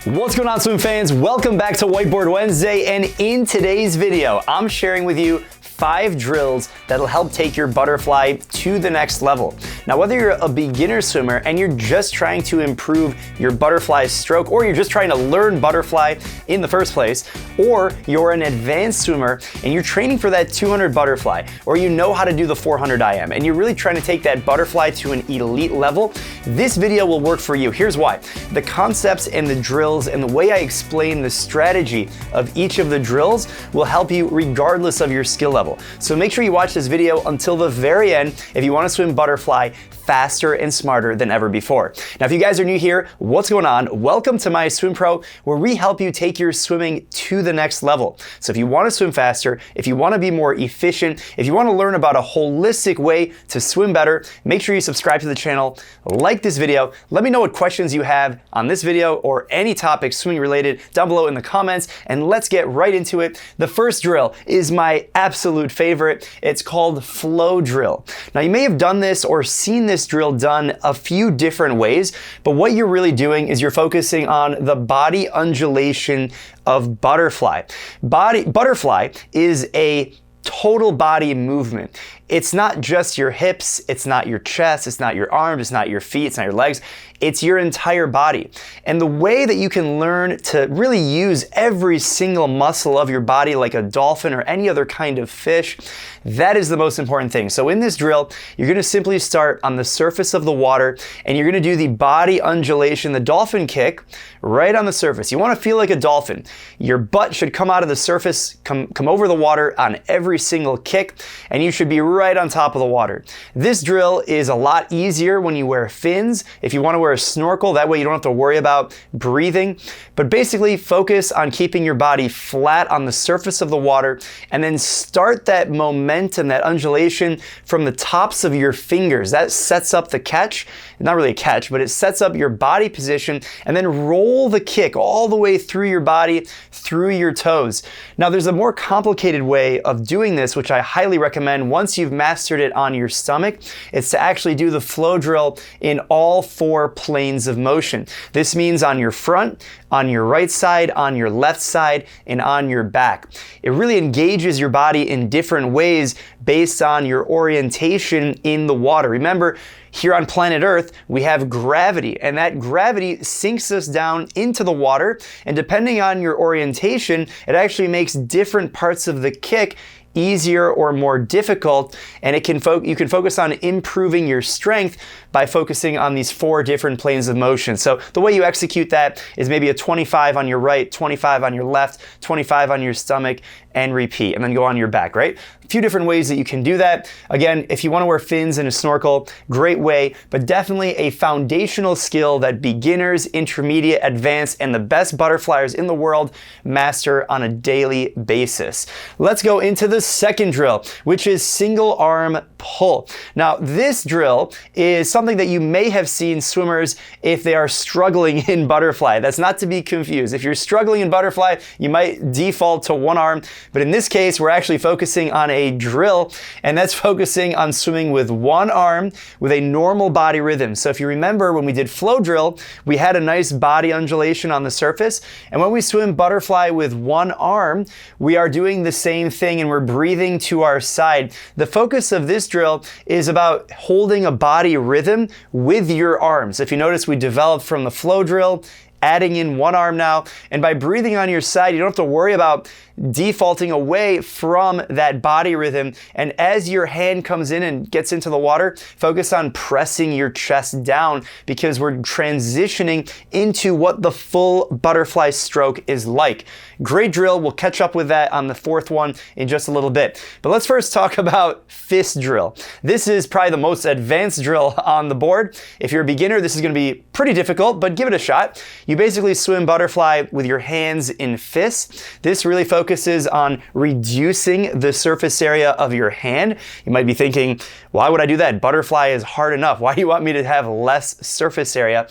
What's going on, swim fans? Welcome back to Whiteboard Wednesday, and in today's video, I'm sharing with you 5 drills that'll help take your butterfly to the next level. Now, whether you're a beginner swimmer and you're just trying to improve your butterfly stroke, or you're just trying to learn butterfly in the first place, or you're an advanced swimmer and you're training for that 200 butterfly, or you know how to do the 400 IM and you're really trying to take that butterfly to an elite level, this video will work for you. Here's why. The concepts and the drills and the way I explain the strategy of each of the drills will help you regardless of your skill level. So make sure you watch this video until the very end if you want to swim butterfly faster and smarter than ever before. Now, if you guys are new here, what's going on? Welcome to MySwimPro, where we help you take your swimming to the next level. So if you want to swim faster, if you want to be more efficient, if you want to learn about a holistic way to swim better, make sure you subscribe to the channel, like this video, let me know what questions you have on this video or any topic swimming related down below in the comments, and let's get right into it. The first drill is my absolute favorite. It's called flow drill. Now, you may have done this or seen this drill done a few different ways, but what you're really doing is you're focusing on the body undulation of butterfly. Butterfly is a total body movement. It's not just your hips, it's not your chest, it's not your arms, it's not your feet, it's not your legs, it's your entire body. And the way that you can learn to really use every single muscle of your body like a dolphin or any other kind of fish, that is the most important thing. So in this drill, you're gonna simply start on the surface of the water and you're gonna do the body undulation, the dolphin kick, right on the surface. You wanna feel like a dolphin. Your butt should come out of the surface, come over the water on every single kick, and you should be right on top of the water. This drill is a lot easier when you wear fins. If you want to wear a snorkel, that way you don't have to worry about breathing. But basically focus on keeping your body flat on the surface of the water, and then start that momentum, that undulation from the tops of your fingers. That sets up the catch. Not really a catch, but it sets up your body position, and then roll the kick all the way through your body, through your toes. Now, there's a more complicated way of doing this, which I highly recommend once you've mastered it on your stomach. It's to actually do the flow drill in all 4 planes of motion. This means on your front, on your right side, on your left side, and on your back. It really engages your body in different ways based on your orientation in the water. Remember, here on planet Earth, we have gravity, and that gravity sinks us down into the water, and depending on your orientation, it actually makes different parts of the kick easier or more difficult, and you can focus on improving your strength by focusing on these 4 different planes of motion. So the way you execute that is maybe a 25 on your right, 25 on your left, 25 on your stomach, and repeat, and then go on your back, right? A few different ways that you can do that. Again, if you want to wear fins and a snorkel, great way, but definitely a foundational skill that beginners, intermediate, advanced, and the best butterflyers in the world master on a daily basis. Let's go into the second drill, which is single arm pull. Now, this drill is something that you may have seen swimmers if they are struggling in butterfly. That's not to be confused. If you're struggling in butterfly, you might default to one arm, but in this case, we're actually focusing on a drill, and that's focusing on swimming with one arm with a normal body rhythm. So if you remember when we did flow drill, we had a nice body undulation on the surface, and when we swim butterfly with one arm, we are doing the same thing, and we're breathing to our side. The focus of this drill is about holding a body rhythm with your arms. If you notice, we developed from the flow drill, adding in one arm now, and by breathing on your side, you don't have to worry about defaulting away from that body rhythm. And as your hand comes in and gets into the water, focus on pressing your chest down, because we're transitioning into what the full butterfly stroke is like. Great drill. We'll catch up with that on the 4th one in just a little bit. But let's first talk about fist drill. This is probably the most advanced drill on the board. If you're a beginner, this is going to be pretty difficult, but give it a shot. You basically swim butterfly with your hands in fists. This really focuses on reducing the surface area of your hand. You might be thinking, why would I do that? Butterfly is hard enough. Why do you want me to have less surface area?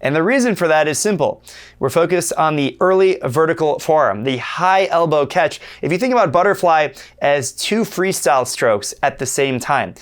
And the reason for that is simple. We're focused on the early vertical forearm, the high elbow catch. If you think about butterfly as 2 freestyle strokes at the same time,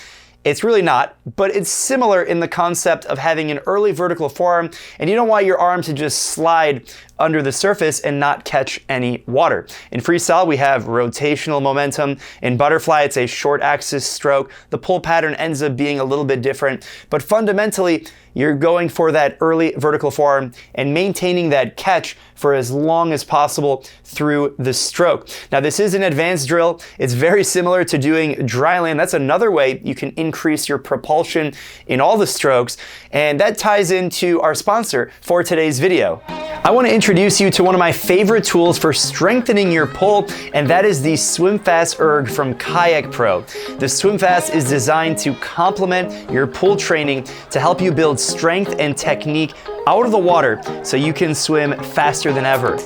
It's really not, but it's similar in the concept of having an early vertical forearm, and you don't want your arm to just slide under the surface and not catch any water. In freestyle, we have rotational momentum. In butterfly, it's a short axis stroke. The pull pattern ends up being a little bit different, but fundamentally, you're going for that early vertical forearm and maintaining that catch for as long as possible through the stroke. Now, this is an advanced drill. It's very similar to doing dry land. That's another way you can increase your propulsion in all the strokes, and that ties into our sponsor for today's video. I want to introduce you to one of my favorite tools for strengthening your pull, and that is the SwimFast Erg from KayakPro. The SwimFast is designed to complement your pull training to help you build strength and technique out of the water so you can swim faster than ever.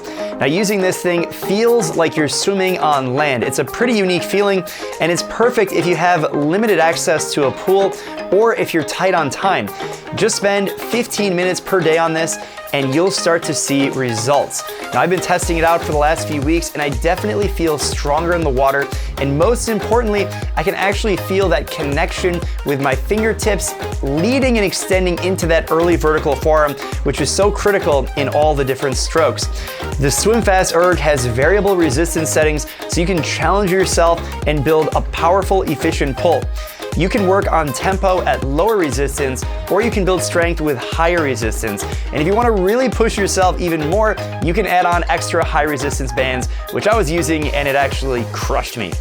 Now, using this thing feels like you're swimming on land. It's a pretty unique feeling, and it's perfect if you have limited access to a pool or if you're tight on time. Just spend 15 minutes per day on this and you'll start to see results. Now, I've been testing it out for the last few weeks and I definitely feel stronger in the water, and most importantly, I can actually feel that connection with my fingertips leading and extending into that early vertical forearm, which is so critical in all the different strokes. The SwimFast Erg has variable resistance settings so you can challenge yourself and build a powerful, efficient pull. You can work on tempo at lower resistance, or you can build strength with higher resistance. And if you want to really push yourself even more, you can add on extra high resistance bands, which I was using and it actually crushed me.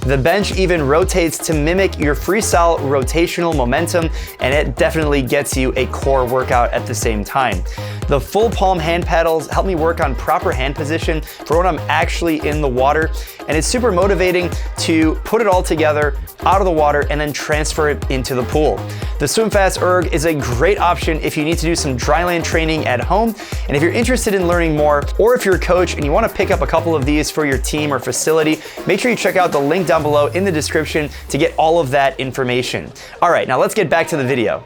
The bench even rotates to mimic your freestyle rotational momentum, and it definitely gets you a core workout at the same time. The full palm hand paddles help me work on proper hand position for when I'm actually in the water, and it's super motivating to put it all together out of the water and then transfer it into the pool. The SwimFast Erg is a great option if you need to do some dry land training at home, and if you're interested in learning more, or if you're a coach and you want to pick up a couple of these for your team or facility, make sure you check out the link down below in the description to get all of that information. All right, now let's get back to the video.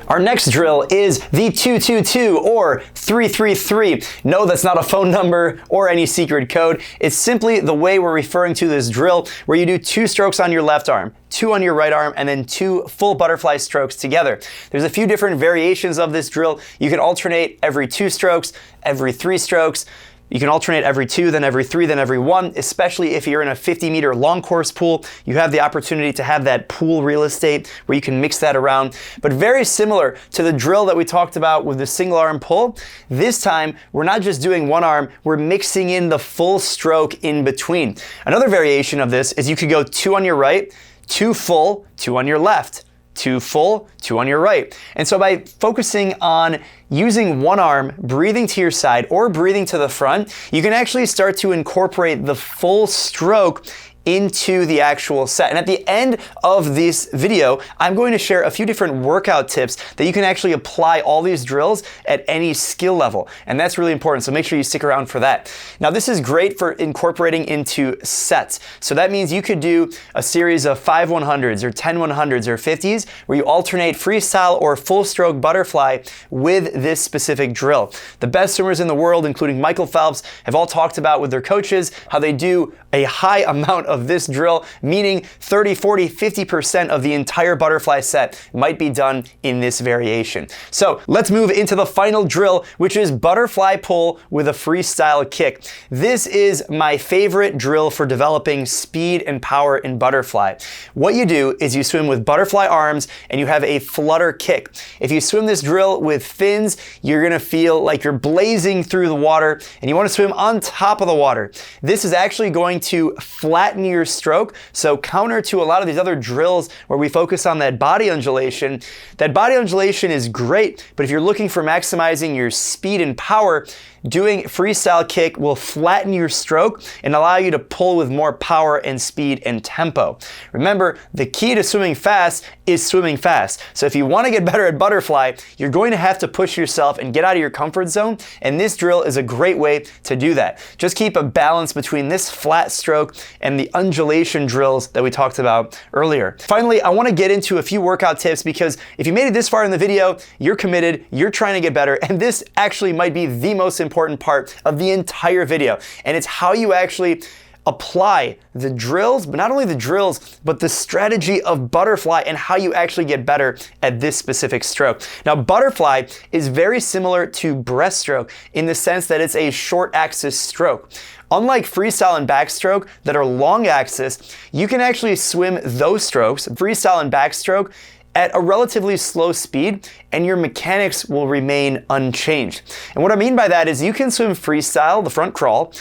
Our next drill is the 222 or 333. No, that's not a phone number or any secret code. It's simply the way we're referring to this drill, where you do 2 strokes on your left arm, 2 on your right arm, and then 2 full butterfly strokes together. There's a few different variations of this drill. You can alternate every 2 strokes, every 3 strokes. You can alternate every 2, then every 3, then every 1, especially if you're in a 50-meter long course pool. You have the opportunity to have that pool real estate where you can mix that around. But very similar to the drill that we talked about with the single arm pull, this time we're not just doing one arm, we're mixing in the full stroke in between. Another variation of this is you could go 2 on your right, 2 full, 2 on your left. 2 full, 2 on your right. And so by focusing on using one arm, breathing to your side or breathing to the front, you can actually start to incorporate the full stroke into the actual set. And at the end of this video, I'm going to share a few different workout tips that you can actually apply all these drills at any skill level. And that's really important, so make sure you stick around for that. Now, this is great for incorporating into sets. So that means you could do a series of 5 100s or 10 100s or 50s where you alternate freestyle or full stroke butterfly with this specific drill. The best swimmers in the world, including Michael Phelps, have all talked about with their coaches how they do a high amount of this drill, meaning 30, 40, 50% of the entire butterfly set might be done in this variation. So let's move into the final drill, which is butterfly pull with a freestyle kick. This is my favorite drill for developing speed and power in butterfly. What you do is you swim with butterfly arms and you have a flutter kick. If you swim this drill with fins, you're gonna feel like you're blazing through the water, and you wanna swim on top of the water. This is actually going to flatten your stroke. So counter to a lot of these other drills where we focus on that body undulation is great, but if you're looking for maximizing your speed and power, doing freestyle kick will flatten your stroke and allow you to pull with more power and speed and tempo. Remember, the key to swimming fast is swimming fast. So if you want to get better at butterfly, you're going to have to push yourself and get out of your comfort zone, and this drill is a great way to do that. Just keep a balance between this flat stroke and the undulation drills that we talked about earlier. Finally, I want to get into a few workout tips, because if you made it this far in the video, you're committed, you're trying to get better, and this actually might be the most important part of the entire video, and it's how you actually apply the drills, but not only the drills, but the strategy of butterfly and how you actually get better at this specific stroke. Now, butterfly is very similar to breaststroke in the sense that it's a short axis stroke. Unlike freestyle and backstroke that are long axis, you can actually swim those strokes, freestyle and backstroke, at a relatively slow speed, and your mechanics will remain unchanged. And what I mean by that is you can swim freestyle, the front crawl,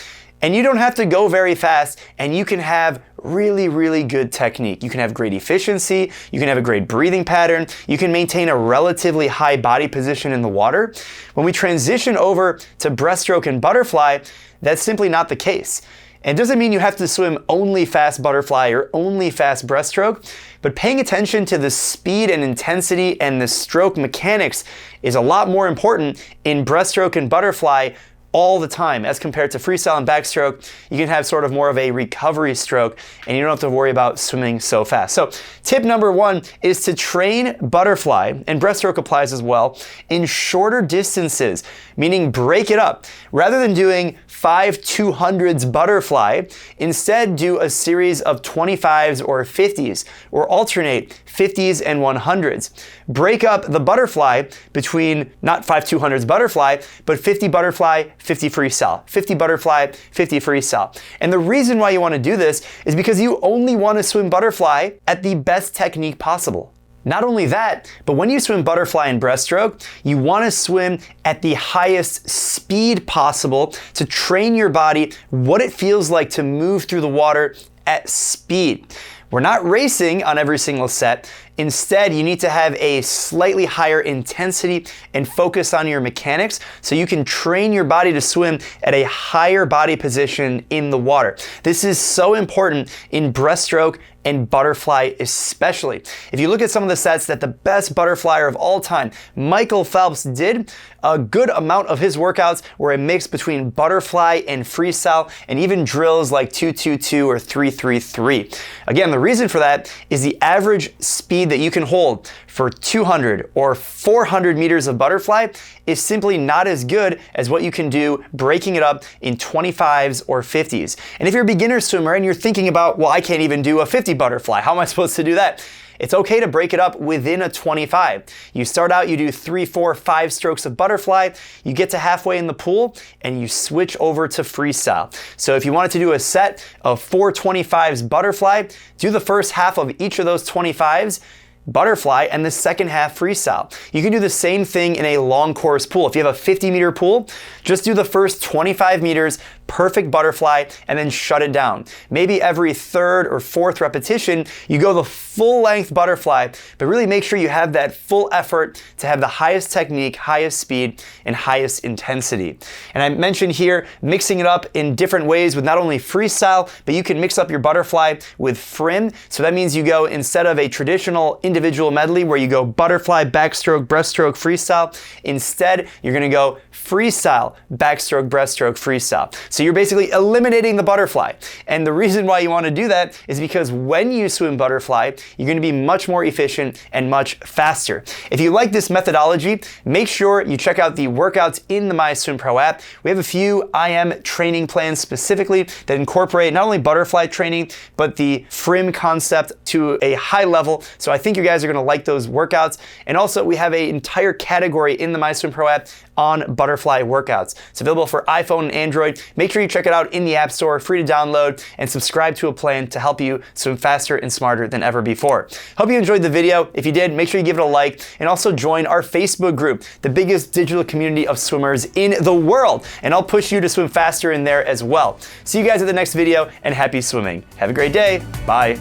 and you don't have to go very fast, and you can have really, really good technique. You can have great efficiency, you can have a great breathing pattern, you can maintain a relatively high body position in the water. When we transition over to breaststroke and butterfly, that's simply not the case. And it doesn't mean you have to swim only fast butterfly or only fast breaststroke, but paying attention to the speed and intensity and the stroke mechanics is a lot more important in breaststroke and butterfly all the time as compared to freestyle and backstroke. You can have sort of more of a recovery stroke and you don't have to worry about swimming so fast. So tip number one is to train butterfly, and breaststroke applies as well, in shorter distances, meaning break it up. Rather than doing 5 200s butterfly, instead do a series of 25s or 50s, or alternate 50s and 100s. Break up the butterfly between not 5 200s butterfly, but 50 butterfly, 50 freestyle, 50 butterfly, 50 freestyle. And the reason why you want to do this is because you only want to swim butterfly at the best technique possible. Not only that, but when you swim butterfly and breaststroke, you want to swim at the highest speed possible to train your body what it feels like to move through the water at speed. We're not racing on every single set. Instead, you need to have a slightly higher intensity and focus on your mechanics so you can train your body to swim at a higher body position in the water. This is so important in breaststroke and butterfly especially. If you look at some of the sets that the best butterflyer of all time, Michael Phelps, did, a good amount of his workouts were a mix between butterfly and freestyle, and even drills like 2-2-2 or 3-3-3. Again, the reason for that is the average speed that you can hold for 200 or 400 meters of butterfly is simply not as good as what you can do breaking it up in 25s or 50s. And if you're a beginner swimmer and you're thinking about, well, I can't even do a 50 butterfly, how am I supposed to do that? It's okay to break it up within a 25. You start out, you do 3, 4, 5 strokes of butterfly, you get to halfway in the pool, and you switch over to freestyle. So if you wanted to do a set of 4 25s butterfly, do the first half of each of those 25s butterfly and the second half freestyle. You can do the same thing in a long course pool. If you have a 50-meter pool, just do the first 25 meters perfect butterfly and then shut it down. Maybe every third or fourth repetition, you go the full length butterfly, but really make sure you have that full effort to have the highest technique, highest speed, and highest intensity. And I mentioned here mixing it up in different ways with not only freestyle, but you can mix up your butterfly with frim. So that means you go, instead of a traditional individual medley where you go butterfly, backstroke, breaststroke, freestyle, instead you're gonna go freestyle, backstroke, breaststroke, freestyle. So you're basically eliminating the butterfly. And the reason why you want to do that is because when you swim butterfly, you're going to be much more efficient and much faster. If you like this methodology, make sure you check out the workouts in the MySwimPro app. We have a few IM training plans specifically that incorporate not only butterfly training, but the frim concept to a high level. So I think you guys are going to like those workouts. And also we have an entire category in the MySwimPro app on butterfly workouts. It's available for iPhone and Android. Make sure you check it out in the App Store, free to download, and subscribe to a plan to help you swim faster and smarter than ever before. Hope you enjoyed the video. If you did, make sure you give it a like and also join our Facebook group, the biggest digital community of swimmers in the world. And I'll push you to swim faster in there as well. See you guys at the next video, and happy swimming. Have a great day. Bye.